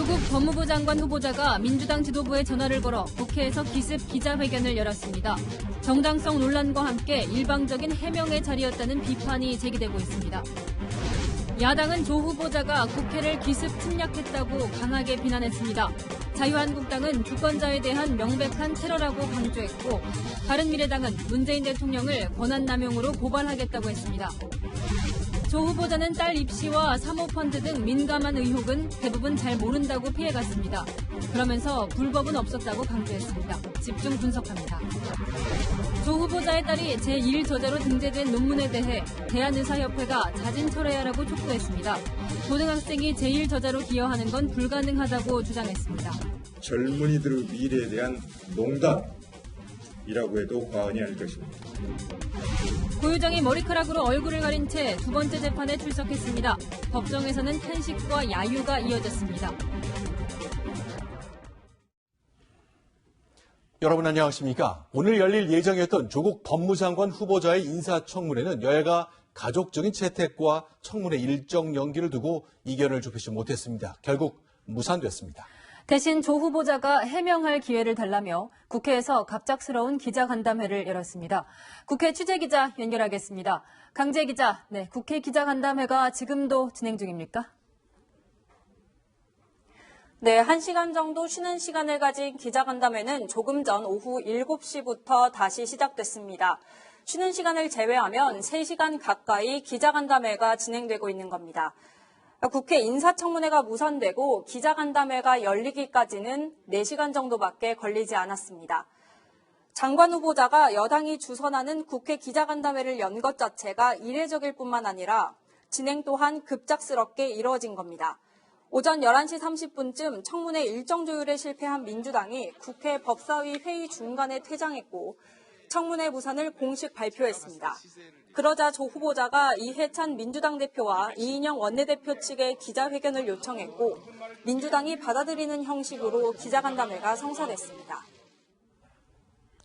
조국 법무부 장관 후보자가 민주당 지도부에 전화를 걸어 국회에서 기습 기자회견을 열었습니다. 정당성 논란과 함께 일방적인 해명의 자리였다는 비판이 제기되고 있습니다. 야당은 조 후보자가 국회를 기습 침략했다고 강하게 비난했습니다. 자유한국당은 주권자에 대한 명백한 테러라고 강조했고, 바른미래당은 문재인 대통령을 권한남용으로 고발하겠다고 했습니다. 조 후보자는 딸 입시와 사모펀드 등 민감한 의혹은 대부분 잘 모른다고 피해갔습니다. 그러면서 불법은 없었다고 강조했습니다. 집중 분석합니다. 조 후보자의 딸이 제1저자로 등재된 논문에 대해 대한의사협회가 자진 철회하라고 촉구했습니다. 고등학생이 제1저자로 기여하는 건 불가능하다고 주장했습니다. 젊은이들의 미래에 대한 농담이라고 해도 과언이 아닐 것입니다. 고유정이 머리카락으로 얼굴을 가린 채 두 번째 재판에 출석했습니다. 법정에서는 탄식과 야유가 이어졌습니다. 여러분 안녕하십니까? 오늘 열릴 예정이었던 조국 법무장관 후보자의 인사청문회는 여야가 가족적인 채택과 청문회 일정 연기를 두고 이견을 좁히지 못했습니다. 결국 무산됐습니다. 대신 조 후보자가 해명할 기회를 달라며 국회에서 갑작스러운 기자간담회를 열었습니다. 국회 취재기자 연결하겠습니다. 강재 기자, 국회 기자간담회가 지금도 진행 중입니까? 네, 1시간 정도 쉬는 시간을 가진 기자간담회는 조금 전 오후 7시부터 다시 시작됐습니다. 쉬는 시간을 제외하면 3시간 가까이 기자간담회가 진행되고 있는 겁니다. 국회 인사청문회가 무산되고 기자간담회가 열리기까지는 4시간 정도밖에 걸리지 않았습니다. 장관 후보자가 여당이 주선하는 국회 기자간담회를 연 것 자체가 이례적일 뿐만 아니라 진행 또한 급작스럽게 이루어진 겁니다. 오전 11시 30분쯤 청문회 일정 조율에 실패한 민주당이 국회 법사위 회의 중간에 퇴장했고 청문회 무산을 공식 발표했습니다. 그러자 조 후보자가 이해찬 민주당 대표와 이인영 원내대표 측에 기자회견을 요청했고 민주당이 받아들이는 형식으로 기자간담회가 성사됐습니다.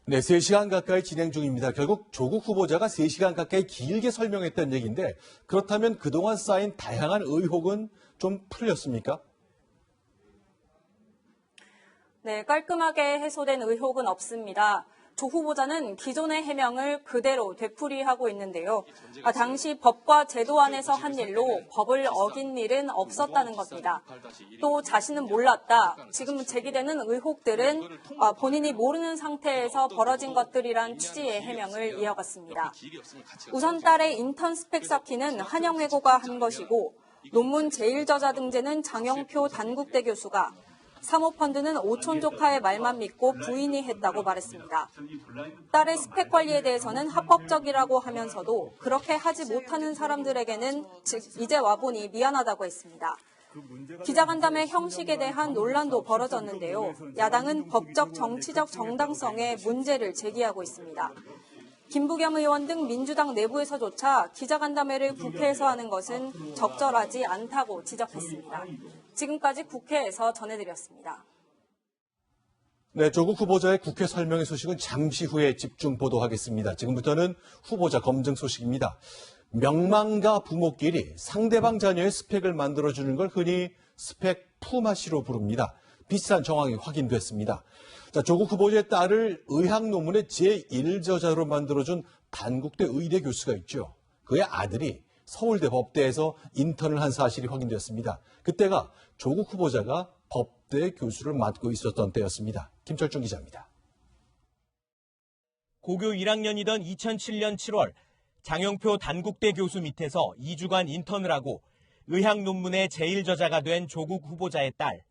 네, 3시간 가까이 진행 중입니다. 결국 조국 후보자가 3시간 가까이 길게 설명했다는 얘기인데 그렇다면 그동안 쌓인 다양한 의혹은 좀 풀렸습니까? 네, 깔끔하게 해소된 의혹은 없습니다. 조 후보자는 기존의 해명을 그대로 되풀이하고 있는데요. 당시 법과 제도 안에서 한 일로 법을 어긴 일은 없었다는 겁니다. 또 자신은 몰랐다. 지금 제기되는 의혹들은 본인이 모르는 상태에서 벌어진 것들이란 취지의 해명을 이어갔습니다. 우선 딸의 인턴 스펙 쌓기는 한영외고가 한 것이고 논문 제1저자 등재는 장영표 단국대 교수가 사모펀드는 오촌 조카의 말만 믿고 부인이 했다고 말했습니다. 딸의 스펙 관리에 대해서는 합법적이라고 하면서도 그렇게 하지 못하는 사람들에게는 이제 와보니 미안하다고 했습니다. 기자간담회 형식에 대한 논란도 벌어졌는데요. 야당은 법적 정치적 정당성에 문제를 제기하고 있습니다. 김부겸 의원 등 민주당 내부에서조차 기자간담회를 국회에서 하는 것은 적절하지 않다고 지적했습니다. 지금까지 국회에서 전해드렸습니다. 네, 조국 후보자의 국회 설명회 소식은 잠시 후에 집중 보도하겠습니다. 지금부터는 후보자 검증 소식입니다. 명망가 부모끼리 상대방 자녀의 스펙을 만들어주는 걸 흔히 스펙 품앗이로 부릅니다. 비슷한 정황이 확인됐습니다. 조국 후보자의 딸을 의학 논문의 제1저자로 만들어준 단국대 의대 교수가 있죠. 그의 아들이 서울대 법대에서 인턴을 한 사실이 확인됐습니다. 그때가 조국 후보자가 법대 교수를 맡고 있었던 때였습니다. 김철중 기자입니다. 고교 1학년이던 2007년 7월 장영표 단국대 교수 밑에서 2주간 인턴을 하고 의학 논문의 제1저자가 된 조국 후보자의 딸.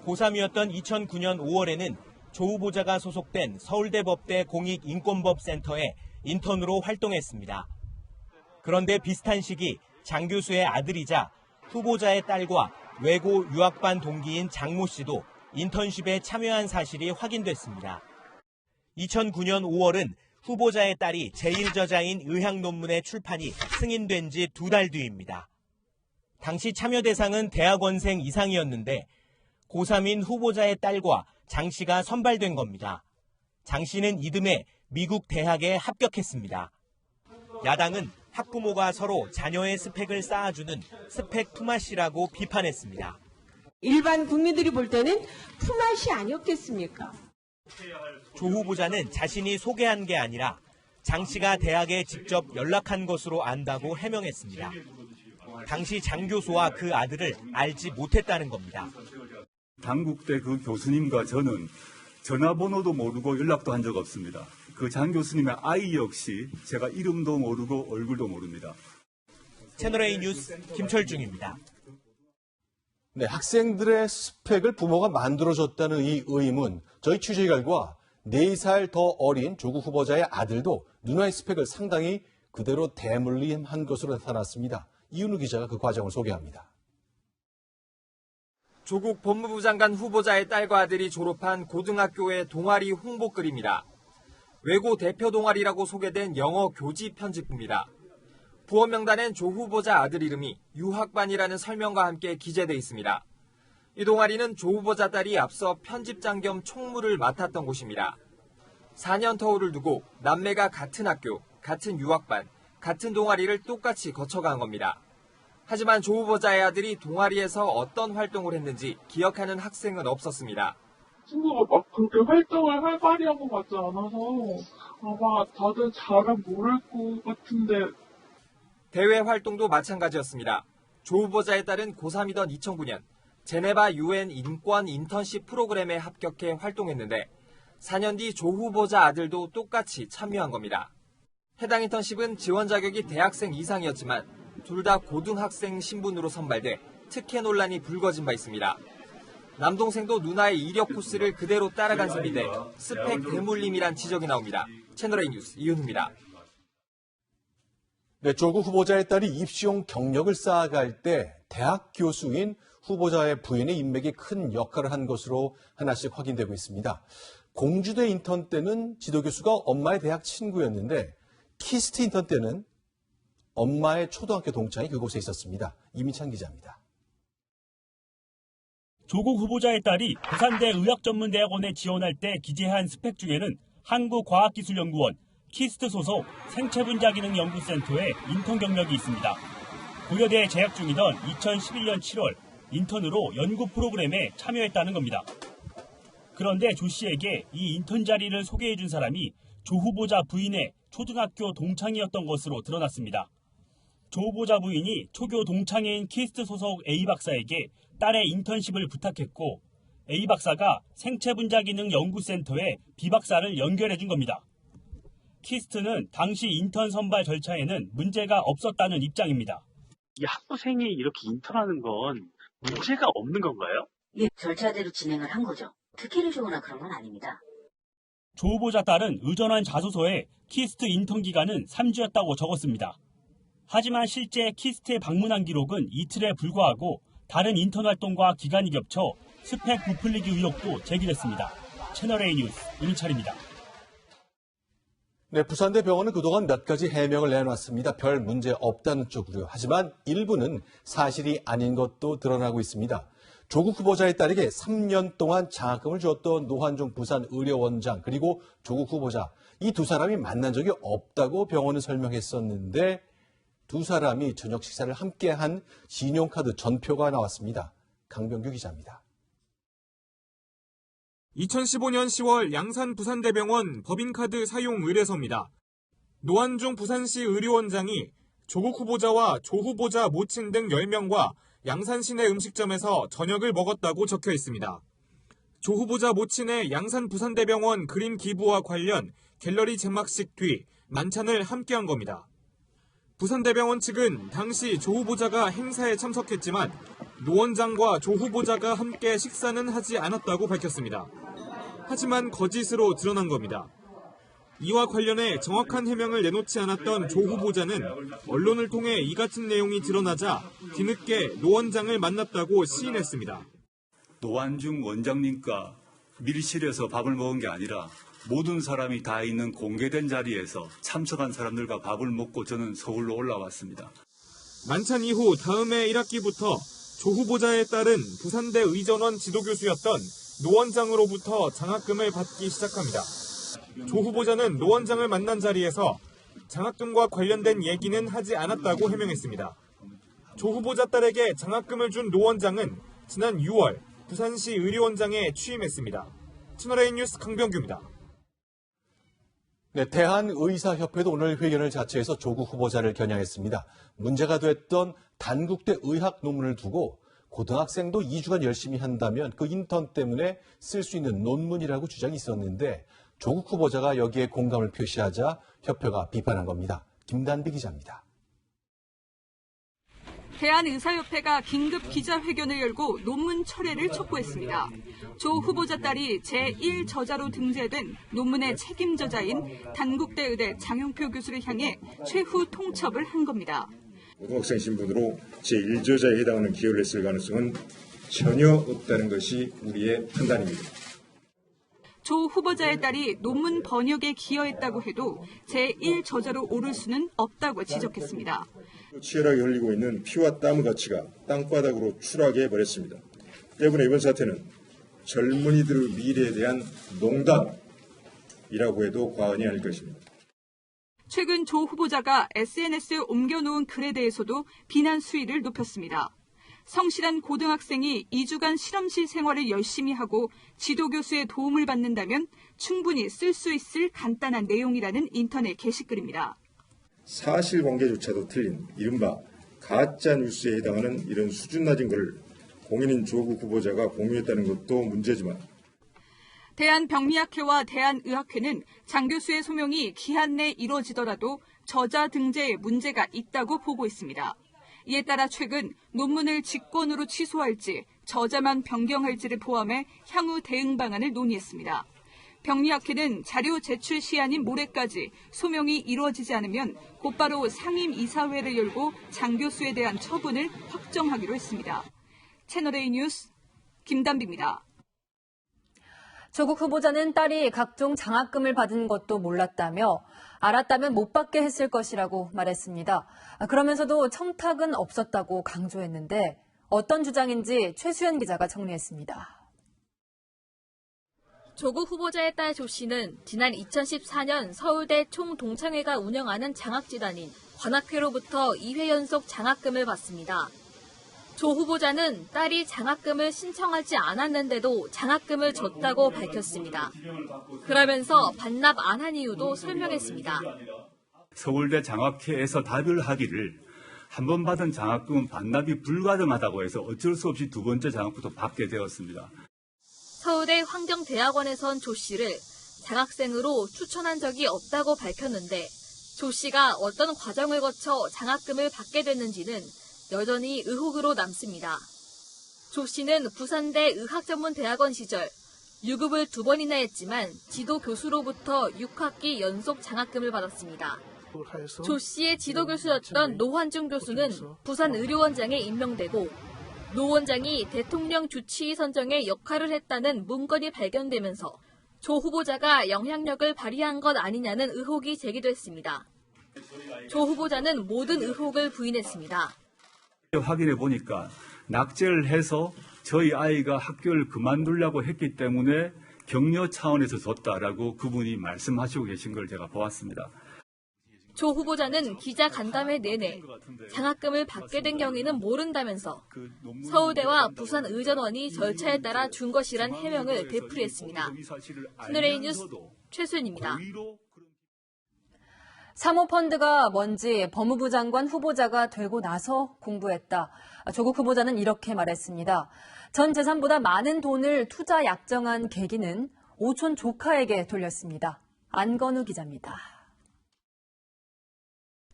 고3이었던 2009년 5월에는 조 후보자가 소속된 서울대 법대 공익인권법센터에 인턴으로 활동했습니다. 그런데 비슷한 시기 장 교수의 아들이자 후보자의 딸과 외고 유학반 동기인 장모 씨도 인턴십에 참여한 사실이 확인됐습니다. 2009년 5월은 후보자의 딸이 제1저자인 의학 논문의 출판이 승인된 지 2달 뒤입니다. 당시 참여 대상은 대학원생 이상이었는데 고3인 후보자의 딸과 장 씨가 선발된 겁니다. 장 씨는 이듬해 미국 대학에 합격했습니다. 야당은 학부모가 서로 자녀의 스펙을 쌓아주는 스펙 품앗이라고 비판했습니다. 일반 국민들이 볼 때는 품앗이 아니었겠습니까? 조 후보자는 자신이 소개한 게 아니라 장 씨가 대학에 직접 연락한 것으로 안다고 해명했습니다. 당시 장 교수와 그 아들을 알지 못했다는 겁니다. 단국대 그 교수님과 저는 전화번호도 모르고 연락도 한 적 없습니다. 그 장 교수님의 아이 역시 제가 이름도 모르고 얼굴도 모릅니다. 채널A 뉴스 김철중입니다. 네, 학생들의 스펙을 부모가 만들어줬다는 이 의문, 저희 취재 결과 4살 더 어린 조국 후보자의 아들도 누나의 스펙을 상당히 그대로 대물림한 것으로 나타났습니다. 이윤우 기자가 그 과정을 소개합니다. 조국 법무부 장관 후보자의 딸과 아들이 졸업한 고등학교의 동아리 홍보글입니다. 외고 대표 동아리라고 소개된 영어 교지 편집부입니다. 부원 명단엔 조 후보자 아들 이름이 유학반이라는 설명과 함께 기재돼 있습니다. 이 동아리는 조 후보자 딸이 앞서 편집장 겸 총무를 맡았던 곳입니다. 4년 터울을 두고 남매가 같은 학교, 같은 유학반, 같은 동아리를 똑같이 거쳐간 겁니다. 하지만 조 후보자의 아들이 동아리에서 어떤 활동을 했는지 기억하는 학생은 없었습니다. 친구가 막 그렇게 활동을 활발히 하고 같지 않아서 아마 다들 잘은 모를 것 같은데. 대외 활동도 마찬가지였습니다. 조 후보자의 딸은 고3이던 2009년 제네바 UN 인권 인턴십 프로그램에 합격해 활동했는데 4년 뒤 조 후보자 아들도 똑같이 참여한 겁니다. 해당 인턴십은 지원 자격이 대학생 이상이었지만 둘 다 고등학생 신분으로 선발돼 특혜 논란이 불거진 바 있습니다. 남동생도 누나의 이력 코스를 그대로 따라간 셈인데 스펙 대물림이란 지적이 나옵니다. 채널A 뉴스 이윤우입니다. 네, 조국 후보자의 딸이 입시용 경력을 쌓아갈 때 대학 교수인 후보자의 부인의 인맥이 큰 역할을 한 것으로 하나씩 확인되고 있습니다. 공주대 인턴 때는 지도교수가 엄마의 대학 친구였는데 키스트 인턴 때는 엄마의 초등학교 동창이 그곳에 있었습니다. 이민찬 기자입니다. 조국 후보자의 딸이 부산대 의학전문대학원에 지원할 때 기재한 스펙 중에는 한국과학기술연구원 키스트 소속 생체분자기능연구센터의 인턴 경력이 있습니다. 고려대에 재학 중이던 2011년 7월 인턴으로 연구 프로그램에 참여했다는 겁니다. 그런데 조 씨에게 이 인턴 자리를 소개해준 사람이 조 후보자 부인의 초등학교 동창이었던 것으로 드러났습니다. 조 후보자 부인이 초교 동창인 키스트 소속 A 박사에게 딸의 인턴십을 부탁했고 A 박사가 생체분자기능연구센터에 B 박사를 연결해준 겁니다. 키스트는 당시 인턴 선발 절차에는 문제가 없었다는 입장입니다. 이 학부생이 이렇게 인턴하는 건 문제가 없는 건가요? 예, 절차대로 진행을 한 거죠. 특혜를 주거나 그런 건 아닙니다. 조 후보자 딸은 의전한 자소서에 키스트 인턴 기간은 3주였다고 적었습니다. 하지만 실제 키스트에 방문한 기록은 이틀에 불과하고 다른 인턴 활동과 기간이 겹쳐 스펙 부풀리기 의혹도 제기됐습니다. 채널A 뉴스 이민철입니다. 네, 부산대 병원은 그동안 몇 가지 해명을 내놨습니다. 별 문제 없다는 쪽으로요. 하지만 일부는 사실이 아닌 것도 드러나고 있습니다. 조국 후보자의 딸에게 3년 동안 장학금을 주었던 노환종 부산의료원장 그리고 조국 후보자 이 두 사람이 만난 적이 없다고 병원은 설명했었는데 두 사람이 저녁 식사를 함께한 신용카드 전표가 나왔습니다. 강병규 기자입니다. 2015년 10월 양산 부산대병원 법인카드 사용 의뢰서입니다. 노환종 부산시 의료원장이 조국 후보자와 조 후보자 모친 등 10명과 양산 시내 음식점에서 저녁을 먹었다고 적혀 있습니다. 조 후보자 모친의 양산 부산대병원 그림 기부와 관련 갤러리 제막식 뒤 만찬을 함께한 겁니다. 부산대병원 측은 당시 조 후보자가 행사에 참석했지만 노 원장과 조 후보자가 함께 식사는 하지 않았다고 밝혔습니다. 하지만 거짓으로 드러난 겁니다. 이와 관련해 정확한 해명을 내놓지 않았던 조 후보자는 언론을 통해 이 같은 내용이 드러나자 뒤늦게 노 원장을 만났다고 시인했습니다. 노환중 원장님과 밀실에서 밥을 먹은 게 아니라 모든 사람이 다 있는 공개된 자리에서 참석한 사람들과 밥을 먹고 저는 서울로 올라왔습니다. 만찬 이후 다음 해 1학기부터 조 후보자의 딸은 부산대 의전원 지도교수였던 노 원장으로부터 장학금을 받기 시작합니다. 조 후보자는 노 원장을 만난 자리에서 장학금과 관련된 얘기는 하지 않았다고 해명했습니다. 조 후보자 딸에게 장학금을 준 노 원장은 지난 6월 부산시 의료원장에 취임했습니다. 채널A 뉴스 강병규입니다. 네, 대한의사협회도 오늘 회견을 자체해서 조국 후보자를 겨냥했습니다. 문제가 됐던 단국대 의학 논문을 두고 고등학생도 2주간 열심히 한다면 그 인턴 때문에 쓸 수 있는 논문이라고 주장이 있었는데 조국 후보자가 여기에 공감을 표시하자 협회가 비판한 겁니다. 김단비 기자입니다. 대한의사협회가 긴급 기자회견을 열고 논문 철회를 촉구했습니다. 조 후보자 딸이 제1저자로 등재된 논문의 책임저자인 단국대 의대 장용표 교수를 향해 최후 통첩을 한 겁니다. 고등학생 신분으로 제1저자에 해당하는 기여를 했을 가능성은 전혀 없다는 것이 우리의 판단입니다. 조 후보자의 딸이 논문 번역에 기여했다고 해도 제1저자로 오를 수는 없다고 지적했습니다. 치열하게 흘리고 있는 피와 땀의 가치가 땅바닥으로 추락해버렸습니다. 때문에 이번 사태는 젊은이들의 미래에 대한 농단이라고 해도 과언이 아닐 것입니다. 최근 조 후보자가 SNS에 옮겨놓은 글에 대해서도 비난 수위를 높였습니다. 성실한 고등학생이 2주간 실험실 생활을 열심히 하고 지도교수의 도움을 받는다면 충분히 쓸 수 있을 간단한 내용이라는 인터넷 게시글입니다. 사실관계조차도 틀린 이른바 가짜뉴스에 해당하는 이런 수준 낮은 글을 공인인 조국 후보자가 공유했다는 것도 문제지만 대한병리학회와 대한의학회는 장 교수의 소명이 기한 내 이뤄지더라도 저자 등재에 문제가 있다고 보고 있습니다. 이에 따라 최근 논문을 직권으로 취소할지 저자만 변경할지를 포함해 향후 대응 방안을 논의했습니다. 병리학회는 자료 제출 시한인 모레까지 소명이 이루어지지 않으면 곧바로 상임이사회를 열고 장 교수에 대한 처분을 확정하기로 했습니다. 채널A 뉴스 김단비입니다. 조국 후보자는 딸이 각종 장학금을 받은 것도 몰랐다며 알았다면 못 받게 했을 것이라고 말했습니다. 그러면서도 청탁은 없었다고 강조했는데 어떤 주장인지 최수연 기자가 정리했습니다. 조국 후보자의 딸 조 씨는 지난 2014년 서울대 총동창회가 운영하는 장학재단인 관학회로부터 2회 연속 장학금을 받습니다. 조 후보자는 딸이 장학금을 신청하지 않았는데도 장학금을 줬다고 밝혔습니다. 그러면서 반납 안 한 이유도 설명했습니다. 서울대 장학회에서 답을 하기를 한 번 받은 장학금은 반납이 불가능하다고 해서 어쩔 수 없이 두 번째 장학금도 받게 되었습니다. 서울대 환경대학원에선 조 씨를 장학생으로 추천한 적이 없다고 밝혔는데 조 씨가 어떤 과정을 거쳐 장학금을 받게 됐는지는 여전히 의혹으로 남습니다. 조 씨는 부산대 의학전문대학원 시절 유급을 2번이나 했지만 지도 교수로부터 6학기 연속 장학금을 받았습니다. 조 씨의 지도 교수였던 노환중 교수는 부산 의료원장에 임명되고 노 원장이 대통령 주치의 선정에 역할을 했다는 문건이 발견되면서 조 후보자가 영향력을 발휘한 것 아니냐는 의혹이 제기됐습니다. 조 후보자는 모든 의혹을 부인했습니다. 확인해 보니까 낙제를 해서 저희 아이가 학교를 그만두려고 했기 때문에 격려 차원에서 줬다라고 그분이 말씀하시고 계신 걸 제가 보았습니다. 조 후보자는 기자 간담회 내내 장학금을 받게 된 경위는 모른다면서 서울대와 부산의전원이 절차에 따라 준 것이란 해명을 되풀이했습니다. 채널A 뉴스 최수연입니다. 사모펀드가 뭔지 법무부 장관 후보자가 되고 나서 공부했다. 조국 후보자는 이렇게 말했습니다. 전 재산보다 많은 돈을 투자 약정한 계기는 오촌 조카에게 돌렸습니다. 안건우 기자입니다.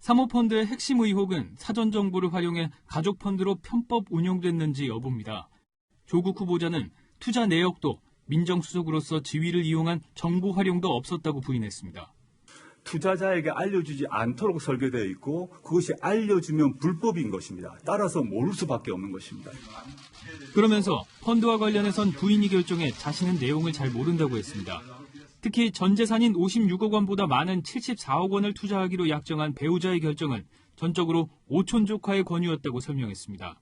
사모펀드의 핵심 의혹은 사전 정보를 활용해 가족펀드로 편법 운용됐는지 여부입니다. 조국 후보자는 투자 내역도 민정수석으로서 지위를 이용한 정보 활용도 없었다고 부인했습니다. 투자자에게 알려주지 않도록 설계되어 있고 그것이 알려주면 불법인 것입니다. 따라서 모를 수밖에 없는 것입니다. 그러면서 펀드와 관련해선 부인이 결정해 자신은 내용을 잘 모른다고 했습니다. 특히 전 재산인 56억 원보다 많은 74억 원을 투자하기로 약정한 배우자의 결정은 전적으로 오촌 조카의 권유였다고 설명했습니다.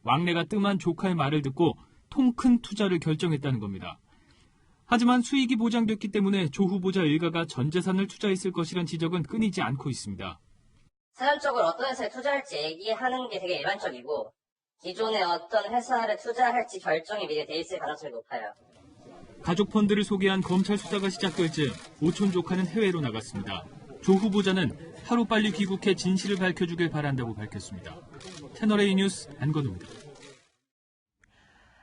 왕래가 뜸한 조카의 말을 듣고 통 큰 투자를 결정했다는 겁니다. 하지만 수익이 보장됐기 때문에 조 후보자 일가가 전 재산을 투자했을 것이란 지적은 끊이지 않고 있습니다. 사전적으로 어떤 회사에 투자할지 얘기하는 게 되게 일반적이고 기존에 어떤 회사를 투자할지 결정이 미리 돼 있을 가능성이 높아요. 가족 펀드를 소개한 검찰 수사가 시작될 즈음 오촌 조카는 해외로 나갔습니다. 조 후보자는 하루빨리 귀국해 진실을 밝혀주길 바란다고 밝혔습니다. 채널A 뉴스 안건우입니다.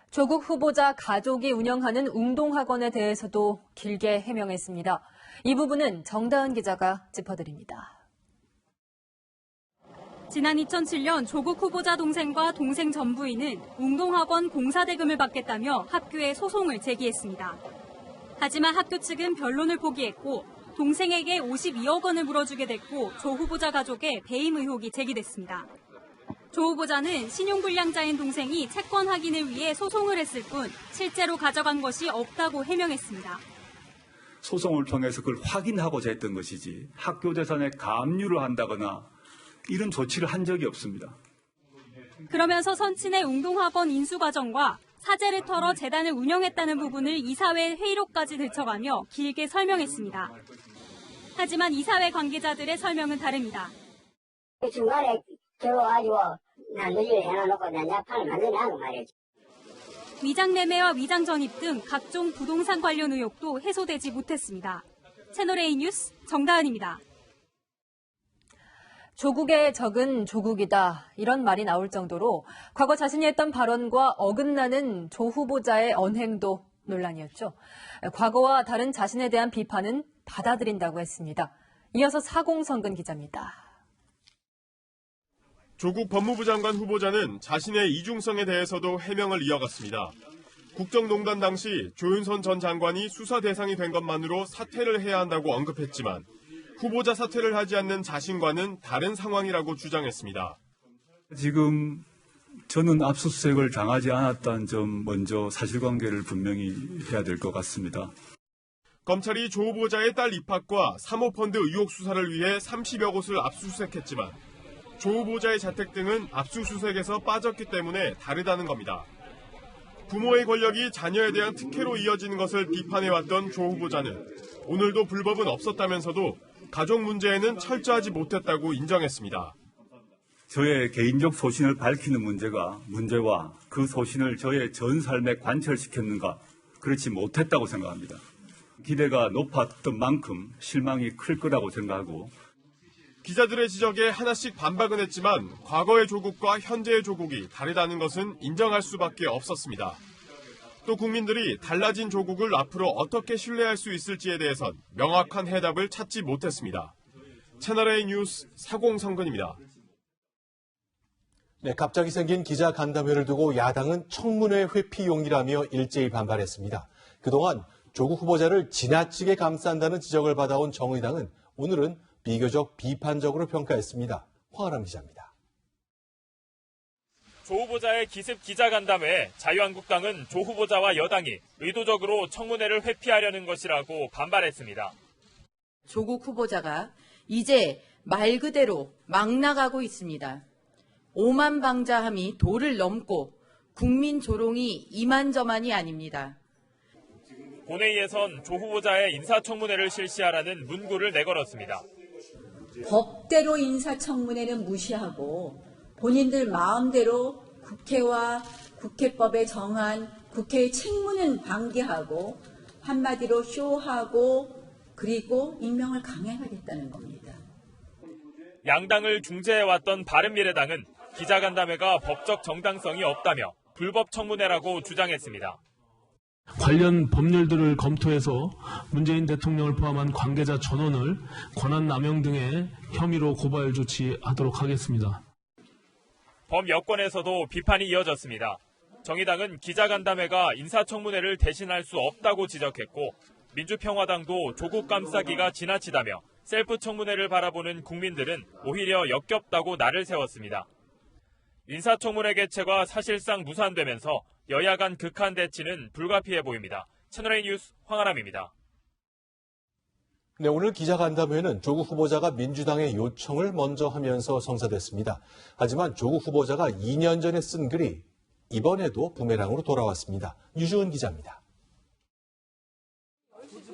조국 후보자 가족이 운영하는 운동학원에 대해서도 길게 해명했습니다. 이 부분은 정다은 기자가 짚어드립니다. 지난 2007년 조국 후보자 동생과 동생 전 부인은 운동학원 공사대금을 받겠다며 학교에 소송을 제기했습니다. 하지만 학교 측은 변론을 포기했고 동생에게 52억 원을 물어주게 됐고 조 후보자 가족의 배임 의혹이 제기됐습니다. 조 후보자는 신용불량자인 동생이 채권 확인을 위해 소송을 했을 뿐 실제로 가져간 것이 없다고 해명했습니다. 소송을 통해서 그걸 확인하고자 했던 것이지 학교 재산에 감유를 한다거나 이런 조치를 한 적이 없습니다. 그러면서 선친의 운동학원 인수 과정과 사재를 털어 재단을 운영했다는 부분을 이사회 회의록까지 들춰가며 길게 설명했습니다. 하지만 이사회 관계자들의 설명은 다릅니다. 중간에 들어와가지고 난도질을 해놔놓고 난자판을 만들어놔고 말이지. 위장 매매와 위장 전입 등 각종 부동산 관련 의혹도 해소되지 못했습니다. 채널A 뉴스 정다은입니다. 조국의 적은 조국이다 이런 말이 나올 정도로 과거 자신이 했던 발언과 어긋나는 조 후보자의 언행도 논란이었죠. 과거와 다른 자신에 대한 비판은 받아들인다고 했습니다. 이어서 사공성근 기자입니다. 조국 법무부 장관 후보자는 자신의 이중성에 대해서도 해명을 이어갔습니다. 국정농단 당시 조윤선 전 장관이 수사 대상이 된 것만으로 사퇴를 해야 한다고 언급했지만 후보자 사퇴를 하지 않는 자신과는 다른 상황이라고 주장했습니다. 지금 저는 압수수색을 당하지 않았다는 점 먼저 사실관계를 분명히 해야 될 것 같습니다. 검찰이 조 후보자의 딸 입학과 사모펀드 의혹 수사를 위해 30여 곳을 압수수색했지만 조 후보자의 자택 등은 압수수색에서 빠졌기 때문에 다르다는 겁니다. 부모의 권력이 자녀에 대한 특혜로 이어지는 것을 비판해왔던 조 후보자는 오늘도 불법은 없었다면서도 가족 문제에는 철저하지 못했다고 인정했습니다. 저의 개인적 소신을 밝히는 문제와 그 소신을 저의 전 삶에 관철시켰는가 그렇지 못했다고 생각합니다. 기대가 높았던 만큼 실망이 클 거라고 생각하고 기자들의 지적에 하나씩 반박은 했지만 과거의 조국과 현재의 조국이 다르다는 것은 인정할 수밖에 없었습니다. 또 국민들이 달라진 조국을 앞으로 어떻게 신뢰할 수 있을지에 대해선 명확한 해답을 찾지 못했습니다. 채널A 뉴스 사공성근입니다. 네, 갑자기 생긴 기자 간담회를 두고 야당은 청문회 회피 용이라며 일제히 반발했습니다. 그동안 조국 후보자를 지나치게 감싼다는 지적을 받아온 정의당은 오늘은 비교적 비판적으로 평가했습니다. 황아람 기자입니다. 조 후보자의 기습 기자간담회에 자유한국당은 조 후보자와 여당이 의도적으로 청문회를 회피하려는 것이라고 반발했습니다. 조국 후보자가 이제 말 그대로 막 나가고 있습니다. 오만방자함이 도를 넘고 국민 조롱이 이만저만이 아닙니다. 본회의에선 조 후보자의 인사청문회를 실시하라는 문구를 내걸었습니다. 법대로 인사청문회는 무시하고 본인들 마음대로 국회와 국회법에 정한 국회의 책무는 방기하고 한마디로 쇼하고 그리고 임명을 강행하겠다는 겁니다. 양당을 중재해왔던 바른미래당은 기자간담회가 법적 정당성이 없다며 불법 청문회라고 주장했습니다. 관련 법률들을 검토해서 문재인 대통령을 포함한 관계자 전원을 권한남용 등의 혐의로 고발 조치하도록 하겠습니다. 범여권에서도 비판이 이어졌습니다. 정의당은 기자간담회가 인사청문회를 대신할 수 없다고 지적했고 민주평화당도 조국 감싸기가 지나치다며 셀프 청문회를 바라보는 국민들은 오히려 역겹다고 날을 세웠습니다. 인사청문회 개최가 사실상 무산되면서 여야 간 극한 대치는 불가피해 보입니다. 채널A 뉴스 황아람입니다. 네, 오늘 기자간담회는 조국 후보자가 민주당의 요청을 먼저 하면서 성사됐습니다. 하지만 조국 후보자가 2년 전에 쓴 글이 이번에도 부메랑으로 돌아왔습니다. 유주은 기자입니다.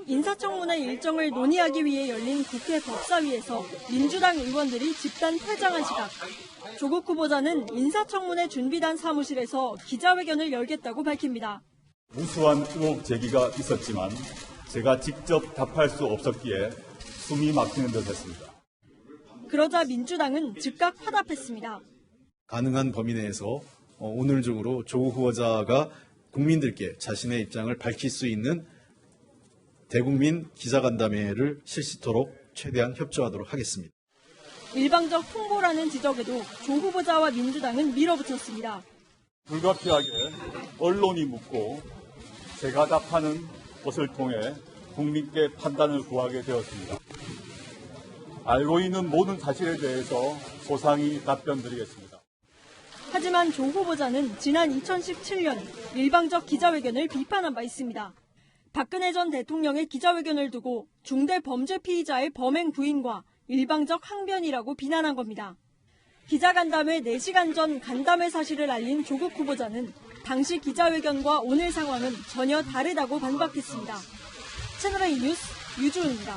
인사청문회 일정을 논의하기 위해 열린 국회 법사위에서 민주당 의원들이 집단 퇴장한 시각. 조국 후보자는 인사청문회 준비단 사무실에서 기자회견을 열겠다고 밝힙니다. 무수한 의혹 제기가 있었지만 제가 직접 답할 수 없었기에 숨이 막히는 듯 했습니다. 그러자 민주당은 즉각 화답했습니다. 가능한 범위 내에서 오늘중으로 조국 후보자가 국민들께 자신의 입장을 밝힐 수 있는 대국민 기자간담회를 실시토록 최대한 협조하도록 하겠습니다. 일방적 홍보라는 지적에도 조 후보자와 민주당은 밀어붙였습니다. 불가피하게 언론이 묻고 제가 답하는 것을 통해 국민께 판단을 구하게 되었습니다. 알고 있는 모든 사실에 대해서 소상히 답변드리겠습니다. 하지만 조 후보자는 지난 2017년 일방적 기자회견을 비판한 바 있습니다. 박근혜 전 대통령의 기자회견을 두고 중대 범죄 피의자의 범행 부인과 일방적 항변이라고 비난한 겁니다. 기자간담회 4시간 전 간담회 사실을 알린 조국 후보자는 당시 기자회견과 오늘 상황은 전혀 다르다고 반박했습니다. 채널A 뉴스 유주은입니다.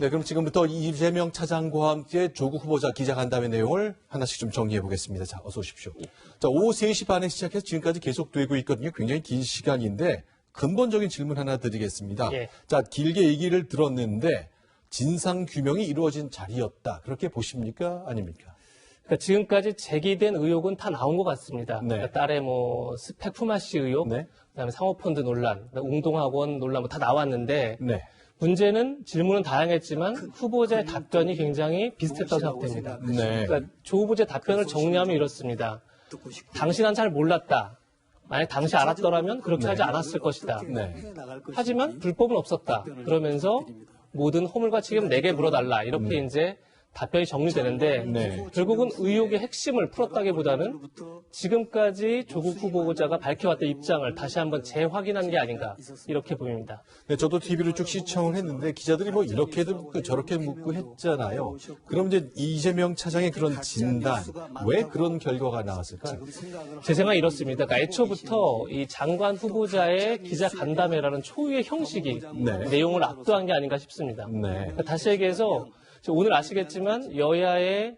네, 그럼 지금부터 이재명 차장과 함께 조국 후보자 기자간담회 내용을 하나씩 좀 정리해 보겠습니다. 자, 어서 오십시오. 자, 오후 3시 반에 시작해서 지금까지 계속되고 있거든요. 굉장히 긴 시간인데 근본적인 질문 하나 드리겠습니다. 예. 자, 길게 얘기를 들었는데 진상 규명이 이루어진 자리였다. 그렇게 보십니까? 아닙니까? 그러니까 지금까지 제기된 의혹은 다 나온 것 같습니다. 네. 그러니까 딸의 스펙 품앗이 의혹, 그다음에 상호펀드 논란, 웅동학원 논란 다 나왔는데 네. 문제는 질문은 다양했지만 후보자의 답변이 굉장히 비슷했다고 생각됩니다. 네. 그러니까 조 후보자의 답변을 정리하면 이렇습니다. 당신은 잘 몰랐다. 만약 당시 알았더라면 그렇게 하지 않았을 것이다. 하지만 불법은 없었다. 그러면서 모든 허물과 책임 내게 물어달라. 이렇게 이제 답변이 정리되는데 결국은 의혹의 핵심을 풀었다기보다는 지금까지 조국 후보자가 밝혀왔던 입장을 다시 한번 재확인한 게 아닌가 이렇게 보입니다. 네, 저도 TV를 쭉 시청을 했는데 기자들이 뭐 이렇게도 묻고 저렇게 묻고 했잖아요. 그럼 이제 이재명 차장의 그런 진단, 왜 그런 결과가 나왔을까요? 제 생각은 이렇습니다. 그러니까 애초부터 이 장관 후보자의 기자 간담회라는 초유의 형식이 내용을 압도한 게 아닌가 싶습니다. 그러니까 다시 얘기해서 오늘 아시겠지만 여야의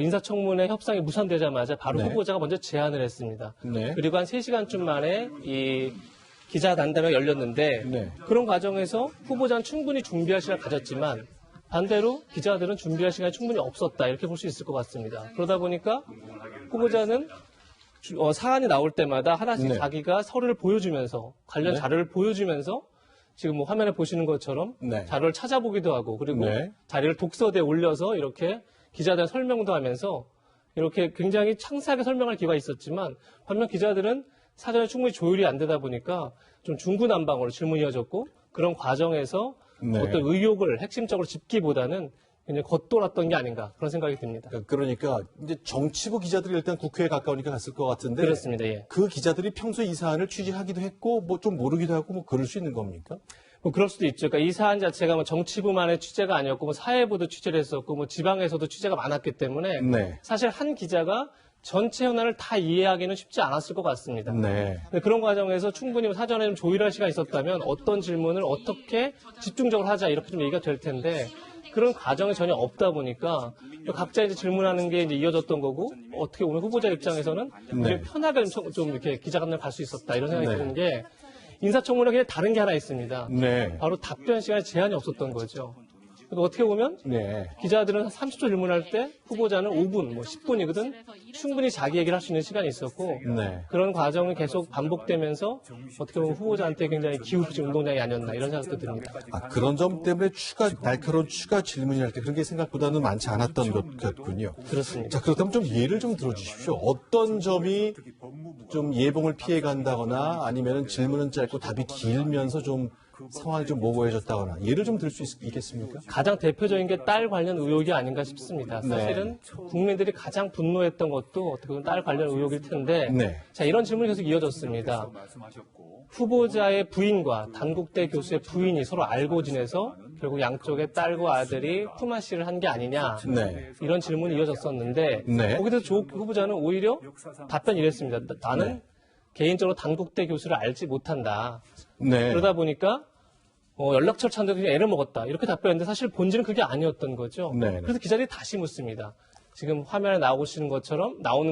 인사청문회 협상이 무산되자마자 바로 후보자가 먼저 제안을 했습니다. 그리고 한 3시간쯤 만에 이 기자 간담회가 열렸는데 그런 과정에서 후보자는 충분히 준비할 시간을 가졌지만 반대로 기자들은 준비할 시간이 충분히 없었다 이렇게 볼 수 있을 것 같습니다. 그러다 보니까 후보자는 사안이 나올 때마다 하나씩 자기가 서류를 보여주면서 관련 자료를 보여주면서 지금 화면에 보시는 것처럼 자료를 찾아보기도 하고 그리고 자료를 독서대에 올려서 이렇게 기자들 설명도 하면서 이렇게 굉장히 창세하게 설명할 기회가 있었지만 반면 기자들은 사전에 충분히 조율이 안 되다 보니까 좀 중구난방으로 질문이 이어졌고 그런 과정에서 어떤 의혹을 핵심적으로 짚기보다는 그냥 겉돌았던 게 아닌가 그런 생각이 듭니다. 그러니까 이제 정치부 기자들이 일단 국회에 가까우니까 갔을 것 같은데 그렇습니다. 예. 그 기자들이 평소에 이 사안을 취재하기도 했고 뭐 좀 모르기도 하고 뭐 그럴 수 있는 겁니까? 뭐 그럴 수도 있죠. 그러니까 이 사안 자체가 뭐 정치부만의 취재가 아니었고 뭐 사회부도 취재를 했었고 뭐 지방에서도 취재가 많았기 때문에 사실 한 기자가 전체 현안을 다 이해하기는 쉽지 않았을 것 같습니다. 근데 그런 과정에서 충분히 사전에 좀 조율할 시간이 있었다면 어떤 질문을 어떻게 집중적으로 하자 이렇게 좀 얘기가 될 텐데 그런 과정이 전혀 없다 보니까 각자 이제 질문하는 게 이제 이어졌던 거고 어떻게 보면 후보자 입장에서는 편하게 좀 이렇게 기자간담회 갈 수 있었다 이런 생각이 드는 게 인사청문회가 그냥 다른 게 하나 있습니다. 바로 답변 시간에 제한이 없었던 거죠. 그러니까 어떻게 보면 기자들은 30초 질문할 때 후보자는 5분, 뭐 10분이거든 충분히 자기 얘기를 할 수 있는 시간이 있었고 그런 과정이 계속 반복되면서 어떻게 보면 후보자한테 굉장히 기울어진 운동장이 아니었나 이런 생각도 듭니다. 그런 점 때문에 날카로운 추가 질문이랄 때 그런 게 생각보다는 많지 않았던 것 같군요. 그렇습니다. 자, 그렇다면 좀 예를 좀 들어주십시오. 어떤 점이 좀 예봉을 피해 간다거나 아니면 질문은 짧고 답이 길면서 좀 상황이 좀 모호해졌다거나 예를 좀 들 수 있겠습니까? 가장 대표적인 게 딸 관련 의혹이 아닌가 싶습니다. 사실은 국민들이 가장 분노했던 것도 어떻게 보면 딸 관련 의혹일 텐데 자 이런 질문이 계속 이어졌습니다. 후보자의 부인과 단국대 교수의 부인이 서로 알고 지내서 결국 양쪽의 딸과 아들이 품앗이를 한 게 아니냐 이런 질문이 이어졌었는데 거기서 조 후보자는 오히려 답변이 이랬습니다. 나는 개인적으로 단국대 교수를 알지 못한다. 그러다 보니까 연락처를 찾는데 그냥 애를 먹었다. 이렇게 답변했는데 사실 본질은 그게 아니었던 거죠. 네네. 그래서 기자들이 다시 묻습니다. 지금 화면에 나오는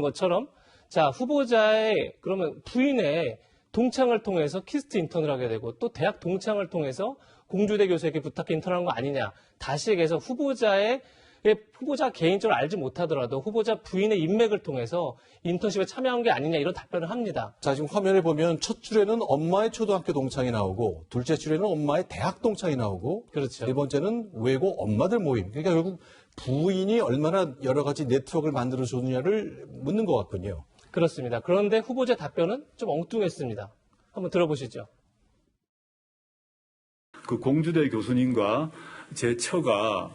것처럼 자, 후보자의 그러면 부인의 동창을 통해서 키스트 인턴을 하게 되고 또 대학 동창을 통해서 공주대 교수에게 부탁해 인턴한 거 아니냐. 다시 얘기해서 후보자 개인적으로 알지 못하더라도 후보자 부인의 인맥을 통해서 인턴십에 참여한 게 아니냐 이런 답변을 합니다. 자, 지금 화면에 보면 첫 줄에는 엄마의 초등학교 동창이 나오고 둘째 줄에는 엄마의 대학 동창이 나오고 그렇죠. 네 번째는 외고 엄마들 모임. 그러니까 결국 부인이 얼마나 여러 가지 네트워크를 만들어줬느냐를 묻는 것 같군요. 그렇습니다. 그런데 후보자 답변은 좀 엉뚱했습니다. 한번 들어보시죠. 그 공주대 교수님과 제 처가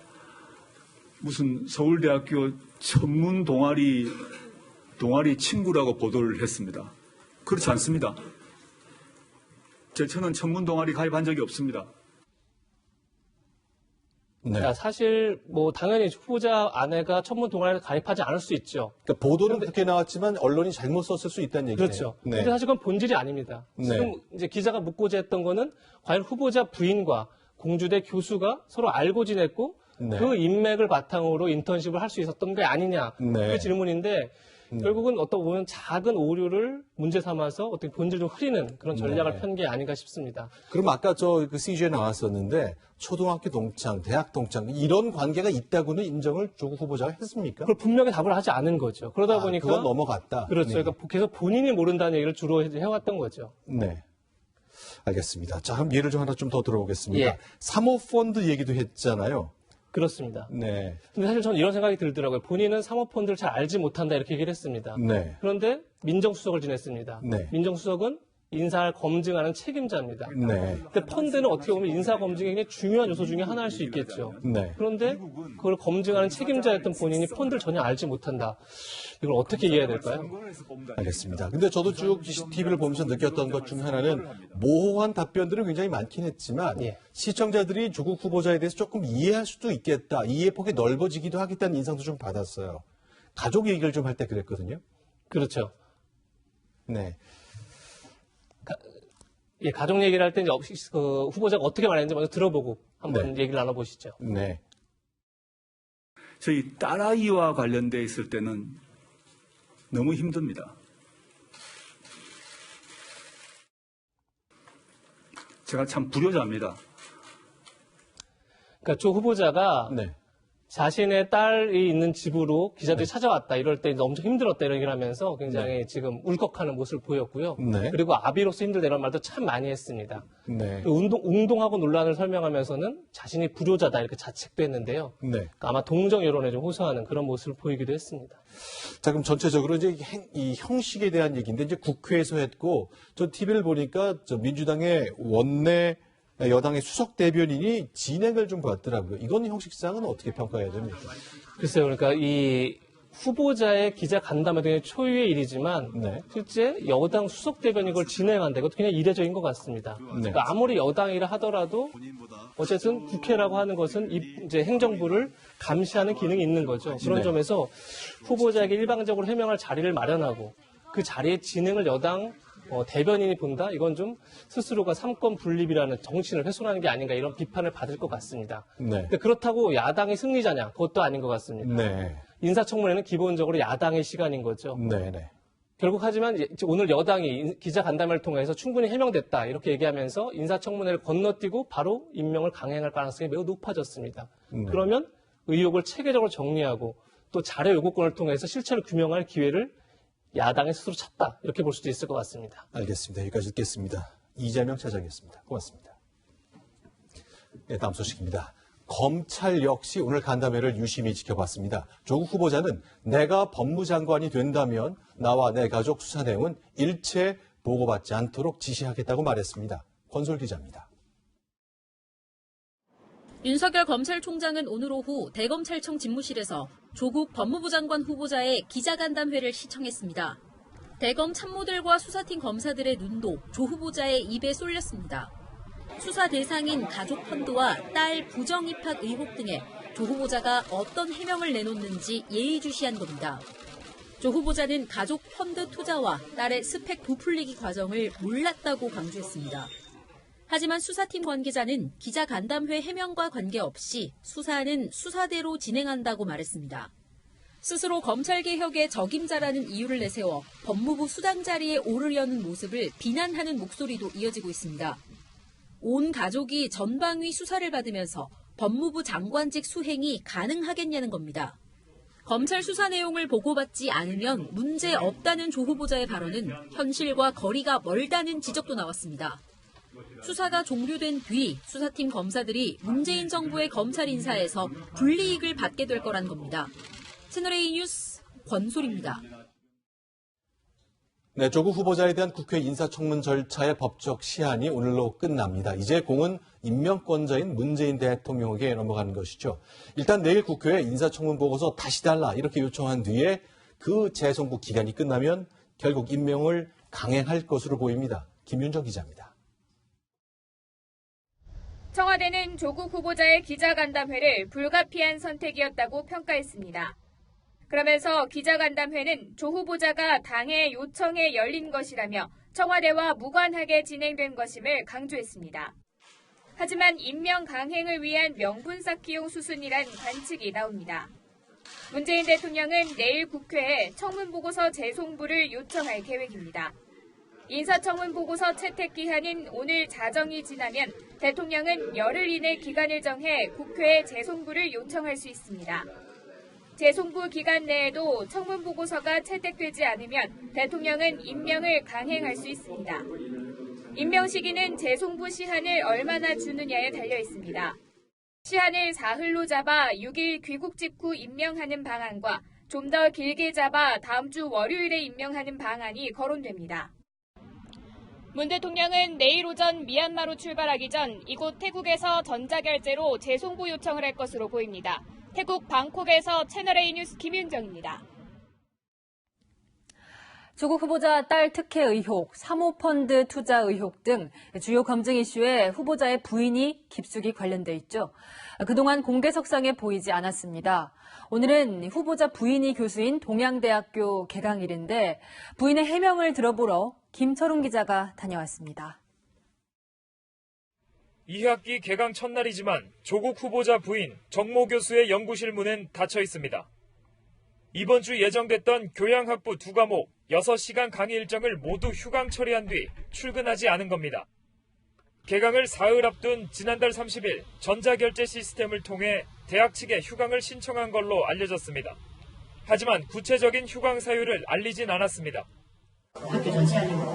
무슨 서울대학교 천문 동아리 친구라고 보도를 했습니다. 그렇지 않습니다. 제 처는 천문 동아리 가입한 적이 없습니다. 네. 자, 사실 당연히 후보자 아내가 천문 동아리에 가입하지 않을 수 있죠. 그러니까 보도는 그렇게 나왔지만 언론이 잘못 썼을 수 있다는 얘기네요. 그렇죠. 네. 근데 사실 그건 본질이 아닙니다. 네. 지금 이제 기자가 묻고자 했던 거는 과연 후보자 부인과 공주대 교수가 서로 알고 지냈고 네. 그 인맥을 바탕으로 인턴십을 할 수 있었던 게 아니냐. 네. 그 질문인데 결국은 어떻게 보면 작은 오류를 문제 삼아서 어떻게 본질을 좀 흐리는 그런 전략을 네. 편 게 아닌가 싶습니다. 그럼 아까 그 CG에 나왔었는데 초등학교 동창, 대학 동창 이런 관계가 있다고는 인정을 조국 후보자가 했습니까? 그걸 분명히 답을 하지 않은 거죠. 그러다 보니까 그건 넘어갔다. 그렇죠. 네. 그러니까 계속 본인이 모른다는 얘기를 주로 해왔던 거죠. 네. 알겠습니다. 자, 그럼 예를 좀 하나 좀 더 들어보겠습니다. 예. 사모펀드 얘기도 했잖아요. 그렇습니다. 네. 근데 사실 저는 이런 생각이 들더라고요. 본인은 사모펀드를 잘 알지 못한다 이렇게 얘기를 했습니다. 네. 그런데 민정수석을 지냈습니다. 네. 민정수석은 인사를 검증하는 책임자입니다. 네. 근데 펀드는 어떻게 보면 인사 검증의 굉장히 중요한 요소 중에 하나일 수 있겠죠. 네. 그런데 그걸 검증하는 책임자였던 본인이 펀드를 전혀 알지 못한다. 이걸 어떻게 이해해야 될까요? 알겠습니다. 근데 저도 쭉 TV를 보면서 느꼈던 것 중 하나는 모호한 답변들은 굉장히 많긴 했지만 예. 시청자들이 조국 후보자에 대해서 조금 이해할 수도 있겠다. 이해 폭이 넓어지기도 하겠다는 인상도 좀 받았어요. 가족 얘기를 좀 할 때 그랬거든요. 그렇죠. 네. 예, 가족 얘기를 할 때 그 후보자가 어떻게 말했는지 먼저 들어보고 한번 얘기를 나눠보시죠. 네. 저희 딸아이와 관련돼 있을 때는 너무 힘듭니다. 제가 참 불효자입니다. 그러니까 조 후보자가 네. 자신의 딸이 있는 집으로 기자들이 찾아왔다. 이럴 때 엄청 힘들었다. 이런 얘기를 하면서 굉장히 지금 울컥하는 모습을 보였고요. 네. 그리고 아비로서 힘들다 이런 말도 참 많이 했습니다. 네. 웅동하고 논란을 설명하면서는 자신이 불효자다 이렇게 자책도 했는데요. 네. 그러니까 아마 동정 여론에 좀 호소하는 그런 모습을 보이기도 했습니다. 자, 그럼 전체적으로 이제 이 형식에 대한 얘기인데 이제 국회에서 했고 저 TV를 보니까 저 민주당의 원내 여당의 수석 대변인이 진행을 좀 봤더라고요. 이건 형식상은 어떻게 평가해야 됩니까? 글쎄요. 그러니까 이 후보자의 기자 간담회도 굉장히 초유의 일이지만 실제 여당 수석 대변인이 그걸 진행한다. 이것도 그냥 이례적인 것 같습니다. 그러니까 아무리 여당이라 하더라도 어쨌든 국회라고 하는 것은 이제 행정부를 감시하는 기능이 있는 거죠. 그런 점에서 후보자에게 일방적으로 해명할 자리를 마련하고 그 자리의 진행을 여당 대변인이 본다? 이건 좀 스스로가 삼권 분립이라는 정신을 훼손하는 게 아닌가 이런 비판을 받을 것 같습니다. 네. 근데 그렇다고 야당이 승리자냐? 그것도 아닌 것 같습니다. 네. 인사청문회는 기본적으로 야당의 시간인 거죠. 네, 네. 결국 하지만 오늘 여당이 기자 간담회를 통해서 충분히 해명됐다 이렇게 얘기하면서 인사청문회를 건너뛰고 바로 임명을 강행할 가능성이 매우 높아졌습니다. 그러면 의혹을 체계적으로 정리하고 또 자료 요구권을 통해서 실체를 규명할 기회를 야당이 스스로 찾다 이렇게 볼 수도 있을 것 같습니다. 알겠습니다. 여기까지 듣겠습니다. 이재명 차장이었습니다. 고맙습니다. 네, 다음 소식입니다. 검찰 역시 오늘 간담회를 유심히 지켜봤습니다. 조국 후보자는 내가 법무장관이 된다면 나와 내 가족 수사 내용은 일체 보고받지 않도록 지시하겠다고 말했습니다. 권솔 기자입니다. 윤석열 검찰총장은 오늘 오후 대검찰청 집무실에서 조국 법무부 장관 후보자의 기자간담회를 시청했습니다. 대검 참모들과 수사팀 검사들의 눈도 조 후보자의 입에 쏠렸습니다. 수사 대상인 가족 펀드와 딸 부정 입학 의혹 등에 조 후보자가 어떤 해명을 내놓는지 예의주시한 겁니다. 조 후보자는 가족 펀드 투자와 딸의 스펙 부풀리기 과정을 몰랐다고 강조했습니다. 하지만 수사팀 관계자는 기자간담회 해명과 관계없이 수사는 수사대로 진행한다고 말했습니다. 스스로 검찰개혁의 적임자라는 이유를 내세워 법무부 수장 자리에 오르려는 모습을 비난하는 목소리도 이어지고 있습니다. 온 가족이 전방위 수사를 받으면서 법무부 장관직 수행이 가능하겠냐는 겁니다. 검찰 수사 내용을 보고받지 않으면 문제 없다는 조 후보자의 발언은 현실과 거리가 멀다는 지적도 나왔습니다. 수사가 종료된 뒤 수사팀 검사들이 문재인 정부의 검찰 인사에서 불이익을 받게 될 거란 겁니다. 채널A 뉴스 권솔입니다. 네, 조국 후보자에 대한 국회 인사청문 절차의 법적 시한이 오늘로 끝납니다. 이제 공은 임명권자인 문재인 대통령에게 넘어가는 것이죠. 일단 내일 국회에 인사청문 보고서 다시 달라 이렇게 요청한 뒤에 그 재송부 기간이 끝나면 결국 임명을 강행할 것으로 보입니다. 김윤정 기자입니다. 청와대는 조국 후보자의 기자간담회를 불가피한 선택이었다고 평가했습니다. 그러면서 기자간담회는 조 후보자가 당의 요청에 열린 것이라며 청와대와 무관하게 진행된 것임을 강조했습니다. 하지만 임명 강행을 위한 명분 쌓기용 수순이란 관측이 나옵니다. 문재인 대통령은 내일 국회에 청문보고서 재송부를 요청할 계획입니다. 인사청문 보고서 채택 기한인 오늘 자정이 지나면 대통령은 열흘 이내 기간을 정해 국회에 재송부를 요청할 수 있습니다. 재송부 기간 내에도 청문 보고서가 채택되지 않으면 대통령은 임명을 강행할 수 있습니다. 임명 시기는 재송부 시한을 얼마나 주느냐에 달려 있습니다. 시한을 사흘로 잡아 6일 귀국 직후 임명하는 방안과 좀 더 길게 잡아 다음 주 월요일에 임명하는 방안이 거론됩니다. 문 대통령은 내일 오전 미얀마로 출발하기 전 이곳 태국에서 전자결제로 재송부 요청을 할 것으로 보입니다. 태국 방콕에서 채널A 뉴스 김윤정입니다. 조국 후보자 딸 특혜 의혹, 사모펀드 투자 의혹 등 주요 검증 이슈에 후보자의 부인이 깊숙이 관련돼 있죠. 그동안 공개석상에 보이지 않았습니다. 오늘은 후보자 부인이 교수인 동양대학교 개강일인데 부인의 해명을 들어보러 김철웅 기자가 다녀왔습니다. 2학기 개강 첫날이지만 조국 후보자 부인 정모 교수의 연구실 문은 닫혀 있습니다. 이번 주 예정됐던 교양학부 2과목 6시간 강의 일정을 모두 휴강 처리한 뒤 출근하지 않은 겁니다. 개강을 사흘 앞둔 지난달 30일 전자결제 시스템을 통해 대학 측에 휴강을 신청한 걸로 알려졌습니다. 하지만 구체적인 휴강 사유를 알리진 않았습니다. 학교 전체 알린 것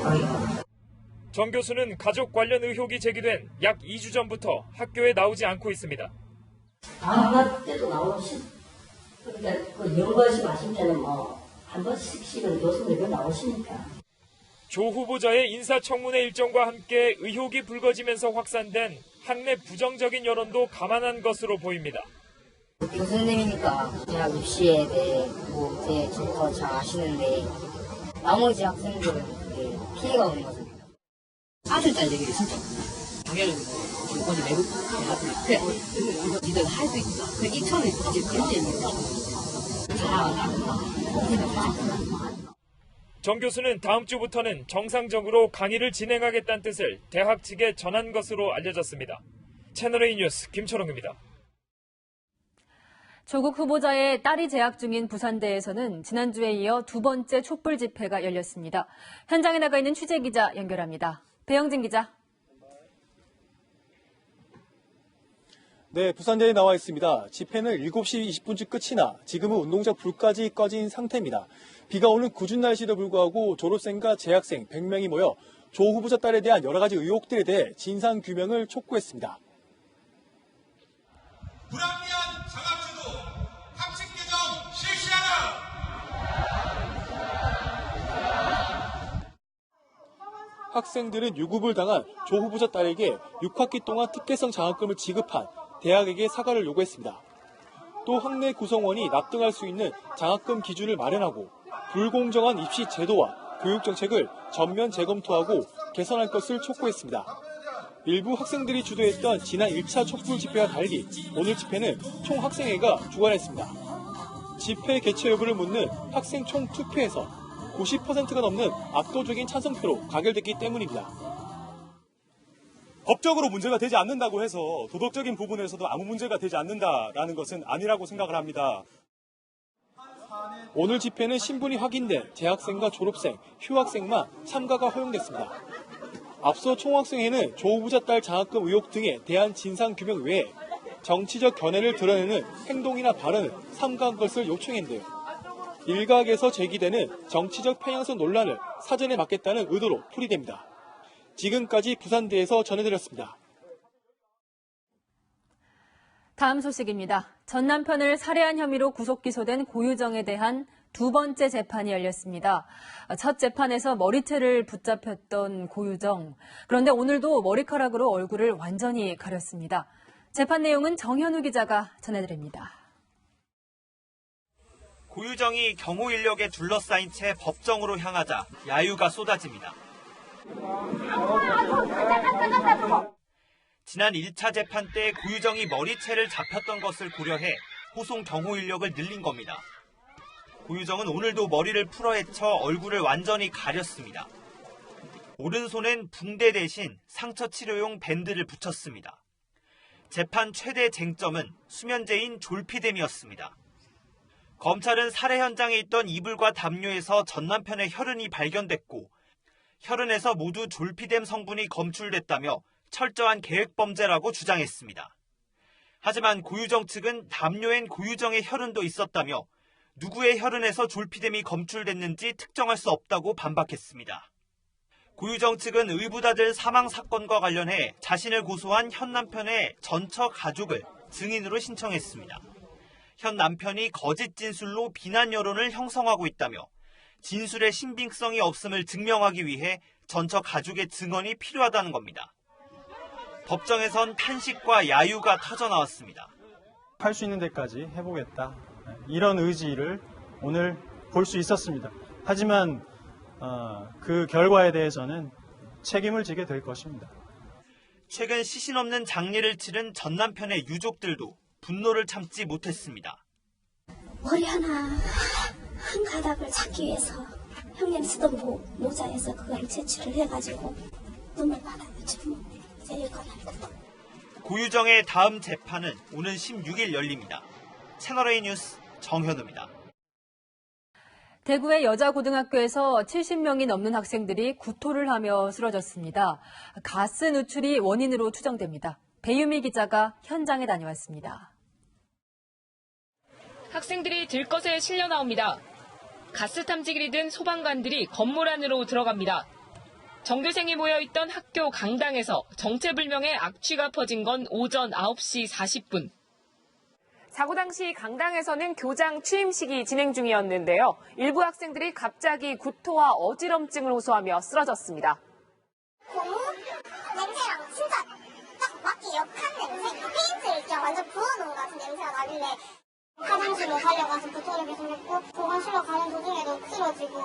같아요. 정 교수는 가족 관련 의혹이 제기된 약 2주 전부터 학교에 나오지 않고 있습니다. 방학 때도 나오시, 그러니까 그 연구하시고 하실 때는 한 번씩은 교수님들 나오시니까. 조 후보자의 인사청문회 일정과 함께 의혹이 불거지면서 확산된 학내 부정적인 여론도 감안한 것으로 보입니다. 교수님이니까 대학 입시에 대해 더 잘 아시는데 나머지 학생들은 피해가 오는 거죠. 아들, 딸 얘기를 진짜 당연히 어디 외국 대학교 그래 니들 할 수 있다. 그 2천을 이제 그렇게 정 교수는 다음 주부터는 정상적으로 강의를 진행하겠다는 뜻을 대학 측에 전한 것으로 알려졌습니다. 채널A 뉴스 김철웅입니다. 조국 후보자의 딸이 재학 중인 부산대에서는 지난주에 이어 두 번째 촛불 집회가 열렸습니다. 현장에 나가 있는 취재기자 연결합니다. 배영진 기자. 네, 부산대에 나와 있습니다. 집회는 7시 20분쯤 끝이 나 지금은 운동장 불까지 꺼진 상태입니다. 비가 오는 궂은 날씨에도 불구하고 졸업생과 재학생 100명이 모여 조 후보자 딸에 대한 여러 가지 의혹들에 대해 진상규명을 촉구했습니다. 불합리한 장학제도 학칙 개정 실시하라! 학생들은 유급을 당한 조 후보자 딸에게 6학기 동안 특혜성 장학금을 지급한 대학에게 사과를 요구했습니다. 또 학내 구성원이 납득할 수 있는 장학금 기준을 마련하고 불공정한 입시 제도와 교육 정책을 전면 재검토하고 개선할 것을 촉구했습니다. 일부 학생들이 주도했던 지난 1차 촛불 집회와 달리 오늘 집회는 총학생회가 주관했습니다. 집회 개최 여부를 묻는 학생 총 투표에서 90%가 넘는 압도적인 찬성표로 가결됐기 때문입니다. 법적으로 문제가 되지 않는다고 해서 도덕적인 부분에서도 아무 문제가 되지 않는다라는 것은 아니라고 생각을 합니다. 오늘 집회는 신분이 확인된 재학생과 졸업생, 휴학생만 참가가 허용됐습니다. 앞서 총학생회는 조 후보자 딸 장학금 의혹 등에 대한 진상규명 외에 정치적 견해를 드러내는 행동이나 발언을 삼가한 것을 요청했는데요. 일각에서 제기되는 정치적 편향성 논란을 사전에 막겠다는 의도로 풀이됩니다. 지금까지 부산대에서 전해드렸습니다. 다음 소식입니다. 전 남편을 살해한 혐의로 구속 기소된 고유정에 대한 두 번째 재판이 열렸습니다. 첫 재판에서 머리채를 붙잡혔던 고유정. 그런데 오늘도 머리카락으로 얼굴을 완전히 가렸습니다. 재판 내용은 정현우 기자가 전해드립니다. 고유정이 경호 인력에 둘러싸인 채 법정으로 향하자 야유가 쏟아집니다. 지난 1차 재판 때 고유정이 머리채를 잡혔던 것을 고려해 호송 경호 인력을 늘린 겁니다. 고유정은 오늘도 머리를 풀어헤쳐 얼굴을 완전히 가렸습니다. 오른손엔 붕대 대신 상처 치료용 밴드를 붙였습니다. 재판 최대 쟁점은 수면제인 졸피뎀이었습니다. 검찰은 살해 현장에 있던 이불과 담요에서 전 남편의 혈흔이 발견됐고 혈흔에서 모두 졸피뎀 성분이 검출됐다며 철저한 계획범죄라고 주장했습니다. 하지만 고유정 측은 담요엔 고유정의 혈흔도 있었다며 누구의 혈흔에서 졸피뎀이 검출됐는지 특정할 수 없다고 반박했습니다. 고유정 측은 의붓아들 사망 사건과 관련해 자신을 고소한 현 남편의 전처 가족을 증인으로 신청했습니다. 현 남편이 거짓 진술로 비난 여론을 형성하고 있다며 진술의 신빙성이 없음을 증명하기 위해 전처 가족의 증언이 필요하다는 겁니다. 법정에선 탄식과 야유가 터져나왔습니다. 할 수 있는 데까지 해보겠다. 이런 의지를 오늘 볼 수 있었습니다. 하지만 그 결과에 대해서는 책임을 지게 될 것입니다. 최근 시신 없는 장례를 치른 전 남편의 유족들도 분노를 참지 못했습니다. 머리 한 가닥을 찾기 위해서 형님 쓰던 모자에서 그거를 채취를 해가지고 눈물 받아가지고 이제 여기까지. 고유정의 다음 재판은 오는 16일 열립니다. 채널A 뉴스 정현우입니다. 대구의 여자고등학교에서 70명이 넘는 학생들이 구토를 하며 쓰러졌습니다. 가스 누출이 원인으로 추정됩니다. 배유미 기자가 현장에 다녀왔습니다. 학생들이 들것에 실려 나옵니다. 가스 탐지기를 든 소방관들이 건물 안으로 들어갑니다. 전교생이 모여있던 학교 강당에서 정체불명의 악취가 퍼진 건 오전 9시 40분. 사고 당시 강당에서는 교장 취임식이 진행 중이었는데요. 일부 학생들이 갑자기 구토와 어지럼증을 호소하며 쓰러졌습니다. 고무 냄새랑 진짜 딱 맞게 역한 냄새, 페인트를 그냥 완전 부어놓은 것 같은 냄새가 나길래 화장실로 달려가서 구토를 계속 했고 보건실로 가는 도중에도 쓰러지고.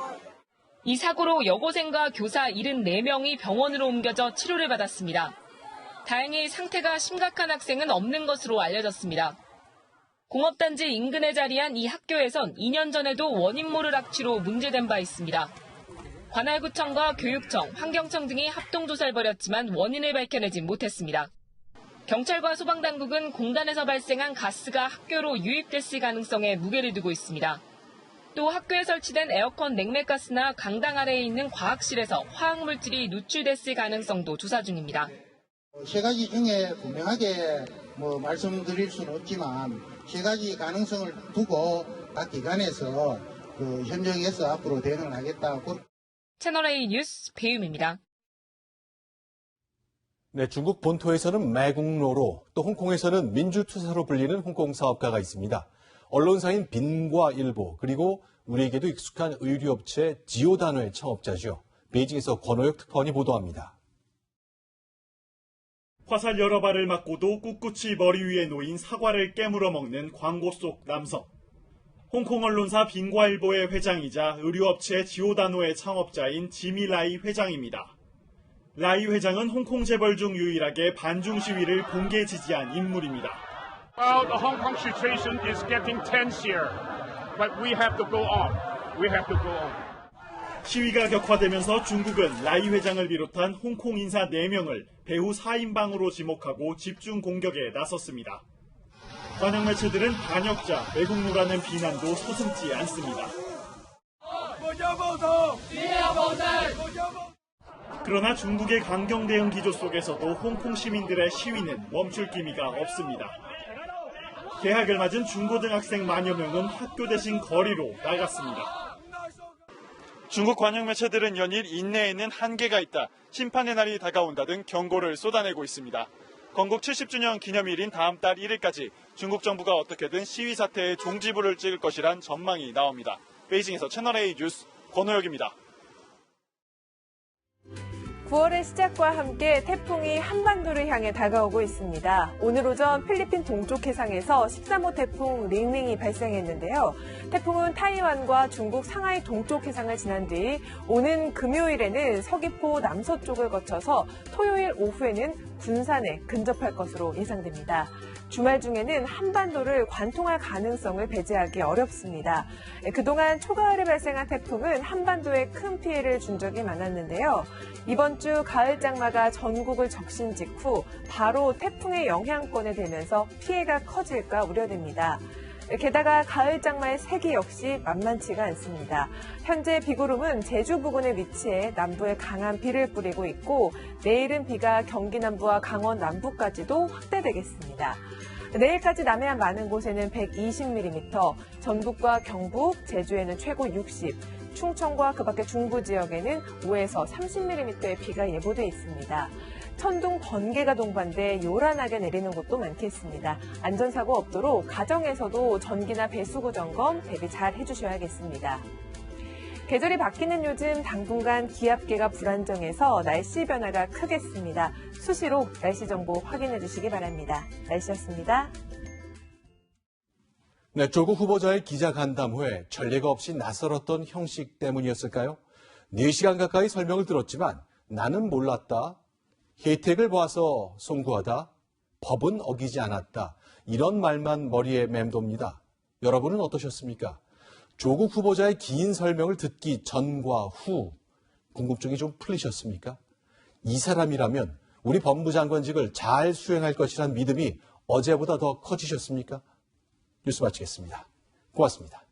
이 사고로 여고생과 교사 74명이 병원으로 옮겨져 치료를 받았습니다. 다행히 상태가 심각한 학생은 없는 것으로 알려졌습니다. 공업단지 인근에 자리한 이 학교에선 2년 전에도 원인 모를 악취로 문제된 바 있습니다. 관할구청과 교육청, 환경청 등이 합동조사를 벌였지만 원인을 밝혀내지 못했습니다. 경찰과 소방당국은 공단에서 발생한 가스가 학교로 유입됐을 가능성에 무게를 두고 있습니다. 또 학교에 설치된 에어컨 냉매가스나 강당 아래에 있는 과학실에서 화학물질이 누출됐을 가능성도 조사 중입니다. 세 가지 중에 분명하게 말씀드릴 수는 없지만 세 가지 가능성을 두고 각 기관에서 현장에서 앞으로 대응을 하겠다고. 채널A 뉴스 배유미입니다. 네, 중국 본토에서는 매국노로, 또 홍콩에서는 민주투사로 불리는 홍콩 사업가가 있습니다. 언론사인 빈과일보, 그리고 우리에게도 익숙한 의류업체 지오다노의 창업자죠. 베이징에서 권호혁 특파원이 보도합니다. 화살 여러 발을 맞고도 꿋꿋이 머리 위에 놓인 사과를 깨물어 먹는 광고 속 남성. 홍콩 언론사 빈과일보의 회장이자 의류업체 지오다노의 창업자인 지미 라이 회장입니다. 라이 회장은 홍콩 재벌 중 유일하게 반중 시위를 공개 지지한 인물입니다. Well, the Hong Kong situation is getting tense here, but we have to go on. We have to go on. 시위가 격화되면서 중국은 라이 회장을 비롯한 홍콩 인사 4명을 배후 4인방으로 지목하고 집중 공격에 나섰습니다. 관영 매체들은 반역자, 매국노라는 비난도 서슴지 않습니다. 그러나 중국의 강경 대응 기조 속에서도 홍콩 시민들의 시위는 멈출 기미가 없습니다. 개학을 맞은 중고등학생 만여 명은 학교 대신 거리로 나갔습니다. 중국 관영 매체들은 연일 인내에는 한계가 있다, 심판의 날이 다가온다 등 경고를 쏟아내고 있습니다. 건국 70주년 기념일인 다음 달 1일까지 중국 정부가 어떻게든 시위 사태에 종지부를 찍을 것이란 전망이 나옵니다. 베이징에서 채널A 뉴스 권호혁입니다. 9월의 시작과 함께 태풍이 한반도를 향해 다가오고 있습니다. 오늘 오전 필리핀 동쪽 해상에서 13호 태풍 링링이 발생했는데요. 태풍은 타이완과 중국 상하이 동쪽 해상을 지난 뒤 오는 금요일에는 서귀포 남서쪽을 거쳐서 토요일 오후에는 군산에 근접할 것으로 예상됩니다. 주말 중에는 한반도를 관통할 가능성을 배제하기 어렵습니다. 그동안 초가을에 발생한 태풍은 한반도에 큰 피해를 준 적이 많았는데요. 이번 주 가을 장마가 전국을 적신 직후 바로 태풍의 영향권에 들면서 피해가 커질까 우려됩니다. 게다가 가을 장마의 세기 역시 만만치가 않습니다. 현재 비구름은 제주 부근에 위치해 남부에 강한 비를 뿌리고 있고 내일은 비가 경기 남부와 강원 남부까지도 확대되겠습니다. 내일까지 남해안 많은 곳에는 120mm, 전북과 경북, 제주에는 최고 60, 충청과 그 밖의 중부 지역에는 5에서 30mm의 비가 예보돼 있습니다. 천둥, 번개가 동반돼 요란하게 내리는 곳도 많겠습니다. 안전사고 없도록 가정에서도 전기나 배수구 점검 대비 잘 해주셔야겠습니다. 계절이 바뀌는 요즘 당분간 기압계가 불안정해서 날씨 변화가 크겠습니다. 수시로 날씨 정보 확인해 주시기 바랍니다. 날씨였습니다. 네, 조국 후보자의 기자간담 후에 전례가 없이 낯설었던 형식 때문이었을까요? 4시간 가까이 설명을 들었지만 나는 몰랐다, 혜택을 봐서 송구하다, 법은 어기지 않았다, 이런 말만 머리에 맴돕니다. 여러분은 어떠셨습니까? 조국 후보자의 긴 설명을 듣기 전과 후 궁금증이 좀 풀리셨습니까? 이 사람이라면 우리 법무장관직을 잘 수행할 것이란 믿음이 어제보다 더 커지셨습니까? 뉴스 마치겠습니다. 고맙습니다.